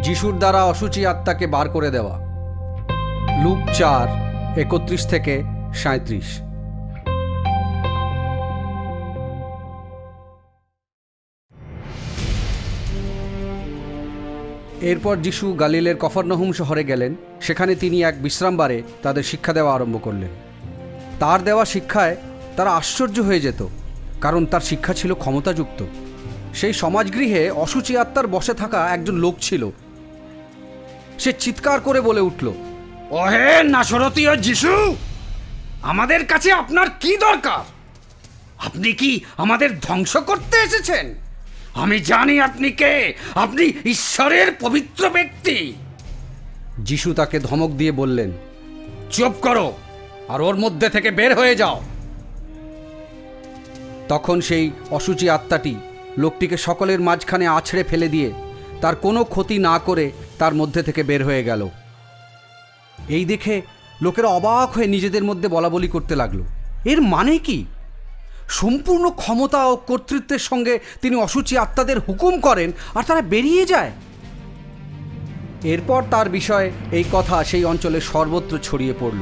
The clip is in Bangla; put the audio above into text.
যিশুর দ্বারা অশুচি আত্মাকে বার করে দেওয়া। লুক 4:31-37। এরপর যিশু গালিলের কফরনহুম শহরে গেলেন। সেখানে তিনি এক বিশ্রামবারে তাদের শিক্ষা দেওয়া আরম্ভ করলেন। তার দেওয়া শিক্ষায় তারা আশ্চর্য হয়ে যেত, কারণ তার শিক্ষা ছিল ক্ষমতাযুক্ত। সেই সমাজগৃহে অশুচি আত্মার বসে থাকা একজন লোক ছিল। সে চিৎকার করে বলে উঠল, ওহে নাসরতীয় যিশু, আমাদের কাছে আপনার কি দরকার? আপনি কি আমাদের ধ্বংস করতে এসেছেন? আমি জানি আপনি কে। আপনি ঈশ্বরের পবিত্র ব্যক্তি। যিশু তাকে ধমক দিয়ে বললেন, চুপ করো আর ওর মধ্যে থেকে বের হয়ে যাও। তখন সেই অশুচি আত্মাটি লোকটিকে সকলের মাঝখানে আছড়ে ফেলে দিয়ে তার কোনো ক্ষতি না করে তার মধ্যে থেকে বের হয়ে গেল। এই দেখে লোকেরা অবাক হয়ে নিজেদের মধ্যে বলাবলি করতে লাগলো, এর মানে কি? সম্পূর্ণ ক্ষমতা ও কর্তৃত্বের সঙ্গে তিনি অশুচি আত্মাদের হুকুম করেন আর তারা বেরিয়ে যায়। এরপর তার বিষয়ে এই কথা সেই অঞ্চলে সর্বত্র ছড়িয়ে পড়ল।